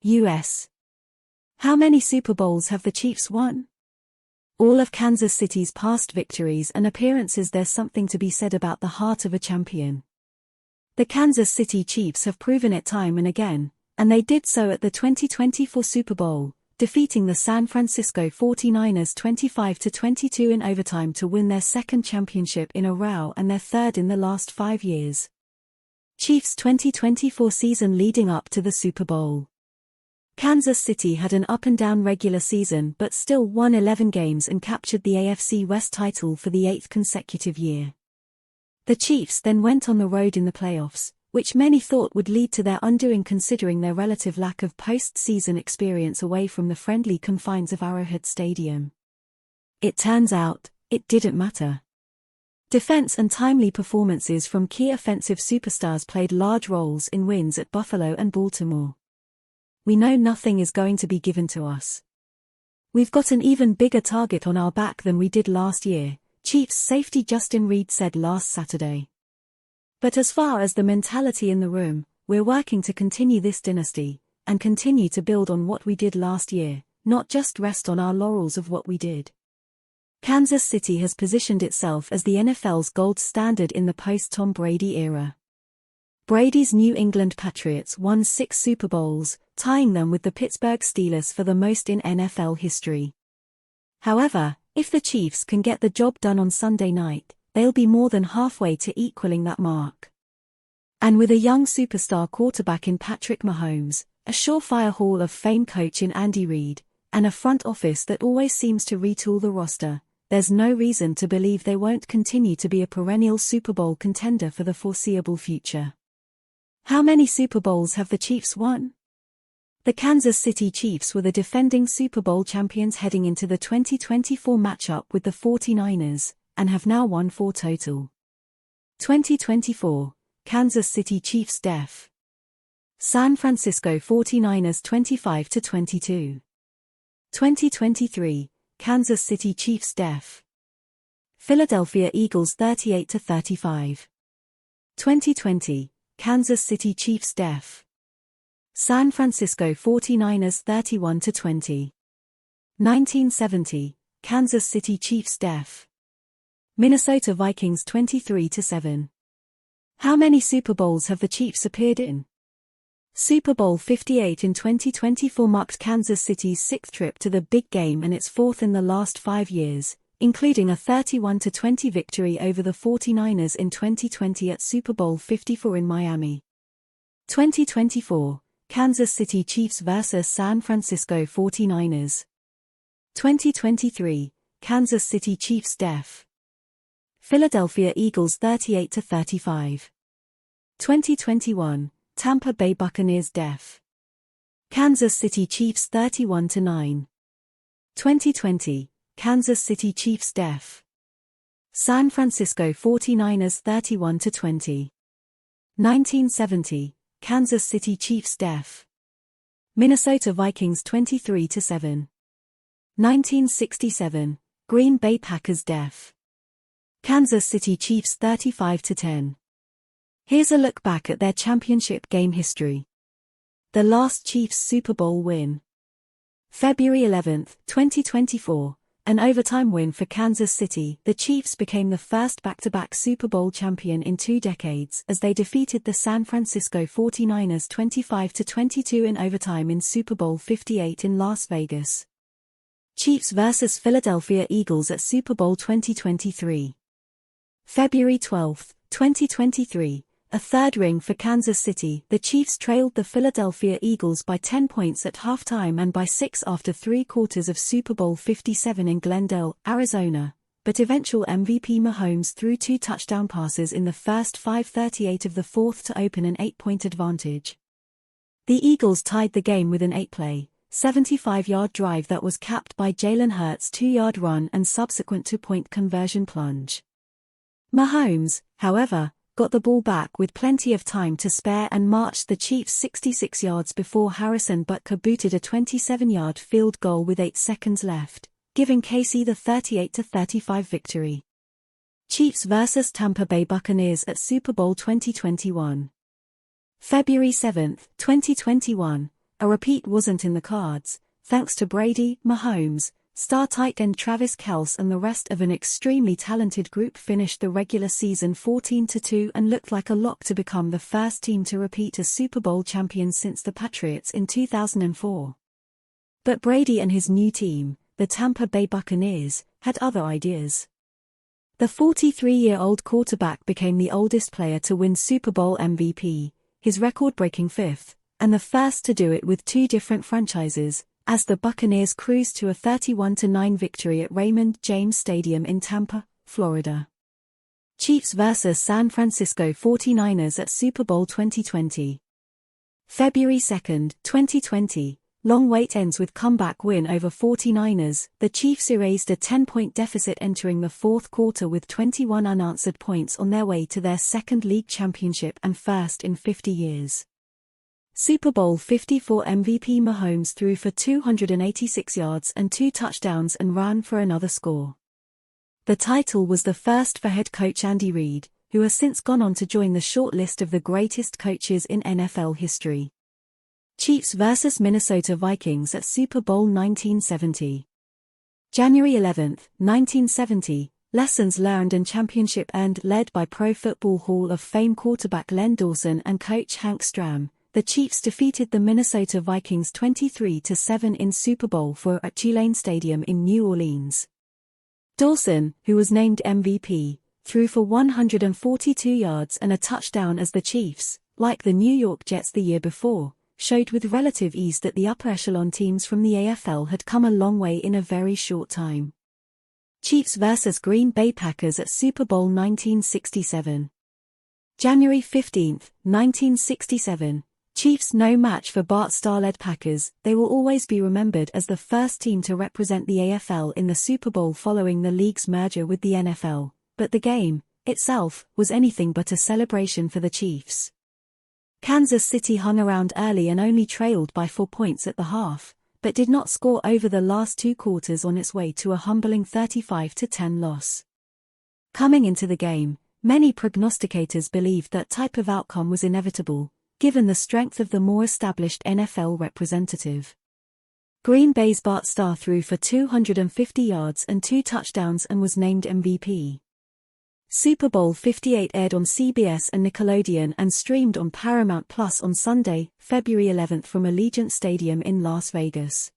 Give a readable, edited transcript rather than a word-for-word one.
U.S. How many Super Bowls have the Chiefs won? All of Kansas City's past victories and appearances. There's something to be said about the heart of a champion. The Kansas City Chiefs have proven it time and again, and they did so at the 2024 Super Bowl, defeating the San Francisco 49ers 25-22 in overtime to win their second championship in a row and their third in the last 5 years. Chiefs 2024 season leading up to the Super Bowl. Kansas City had an up-and-down regular season but still won 11 games and captured the AFC West title for the 8th consecutive year. The Chiefs then went on the road in the playoffs, which many thought would lead to their undoing considering their relative lack of postseason experience away from the friendly confines of Arrowhead Stadium. It turns out, it didn't matter. Defense and timely performances from key offensive superstars played large roles in wins at Buffalo and Baltimore. We know nothing is going to be given to us. We've got an even bigger target on our back than we did last year, Chiefs safety Justin Reid said last Saturday. But as far as the mentality in the room, we're working to continue this dynasty, and continue to build on what we did last year, not just rest on our laurels of what we did. Kansas City has positioned itself as the NFL's gold standard in the post-Tom Brady era. Brady's New England Patriots won 6 Super Bowls, tying them with the Pittsburgh Steelers for the most in NFL history. However, if the Chiefs can get the job done on Sunday night, they'll be more than halfway to equaling that mark. And with a young superstar quarterback in Patrick Mahomes, a surefire Hall of Fame coach in Andy Reid, and a front office that always seems to retool the roster, there's no reason to believe they won't continue to be a perennial Super Bowl contender for the foreseeable future. How many Super Bowls have the Chiefs won? The Kansas City Chiefs were the defending Super Bowl champions heading into the 2024 matchup with the 49ers, and have now won 4 total. 2024, Kansas City Chiefs def. San Francisco 49ers 25-22. 2023, Kansas City Chiefs def. Philadelphia Eagles 38-35. 2020, Kansas City Chiefs def. San Francisco 49ers 31-20. 1970, Kansas City Chiefs def. Minnesota Vikings 23-7. How many Super Bowls have the Chiefs appeared in? Super Bowl 58 in 2024 marked Kansas City's 6th trip to the big game and its 4th in the last 5 years, including a 31-20 victory over the 49ers in 2020 at Super Bowl 54 in Miami. 2024, Kansas City Chiefs vs. San Francisco 49ers. 2023, Kansas City Chiefs def. Philadelphia Eagles 38-35. 2021, Tampa Bay Buccaneers def. Kansas City Chiefs 31-9. 2020, Kansas City Chiefs def. San Francisco 49ers 31-20. 1970, Kansas City Chiefs def. Minnesota Vikings 23-7. 1967, Green Bay Packers def. Kansas City Chiefs 35-10. Here's a look back at their championship game history. The last Chiefs Super Bowl win. February 11, 2024, an overtime win for Kansas City. The Chiefs became the first back-to-back Super Bowl champion in 2 decades as they defeated the San Francisco 49ers 25-22 in overtime in Super Bowl 58 in Las Vegas. Chiefs vs. Philadelphia Eagles at Super Bowl 2023. February 12, 2023, a third ring for Kansas City. The Chiefs trailed the Philadelphia Eagles by 10 points at halftime and by 6 after 3 quarters of Super Bowl 57 in Glendale, Arizona, but eventual MVP Mahomes threw 2 touchdown passes in the first 5:38 of the fourth to open an 8-point advantage. The Eagles tied the game with an 8-play, 75-yard drive that was capped by Jalen Hurts' 2-yard run and subsequent 2-point conversion plunge. Mahomes, however, got the ball back with plenty of time to spare and marched the Chiefs 66 yards before Harrison Butker booted a 27-yard field goal with 8 seconds left, giving KC the 38-35 victory. Chiefs vs. Tampa Bay Buccaneers at Super Bowl 2021. February 7, 2021, a repeat wasn't in the cards, thanks to Brady, Mahomes, star tight end Travis Kelce and the rest of an extremely talented group finished the regular season 14-2 and looked like a lock to become the first team to repeat as Super Bowl champions since the Patriots in 2004. But Brady and his new team, the Tampa Bay Buccaneers, had other ideas. The 43-year-old quarterback became the oldest player to win Super Bowl MVP, his record-breaking fifth, and the first to do it with two different franchises, as the Buccaneers cruised to a 31-9 victory at Raymond James Stadium in Tampa, Florida. Chiefs vs. San Francisco 49ers at Super Bowl 2020. February 2, 2020. Long wait ends with comeback win over 49ers. The Chiefs erased a 10-point deficit entering the fourth quarter with 21 unanswered points on their way to their second league championship and first in 50 years. Super Bowl 54 MVP Mahomes threw for 286 yards and 2 touchdowns and ran for another score. The title was the first for head coach Andy Reid, who has since gone on to join the short list of the greatest coaches in NFL history. Chiefs vs. Minnesota Vikings at Super Bowl 1970. January 11, 1970, lessons learned and championship earned. Led by Pro Football Hall of Fame quarterback Len Dawson and coach Hank Stram, the Chiefs defeated the Minnesota Vikings 23-7 in Super Bowl IV at Tulane Stadium in New Orleans. Dawson, who was named MVP, threw for 142 yards and a touchdown as the Chiefs, like the New York Jets the year before, showed with relative ease that the upper echelon teams from the AFL had come a long way in a very short time. Chiefs vs. Green Bay Packers at Super Bowl 1967. January 15, 1967. Chiefs no match for Bart Starr-led Packers. They will always be remembered as the first team to represent the AFL in the Super Bowl following the league's merger with the NFL, but the game, itself, was anything but a celebration for the Chiefs. Kansas City hung around early and only trailed by 4 points at the half, but did not score over the last 2 quarters on its way to a humbling 35-10 loss. Coming into the game, many prognosticators believed that type of outcome was inevitable, given the strength of the more established NFL representative. Green Bay's Bart Starr threw for 250 yards and 2 touchdowns and was named MVP. Super Bowl 58 aired on CBS and Nickelodeon and streamed on Paramount Plus on Sunday, February 11 from Allegiant Stadium in Las Vegas.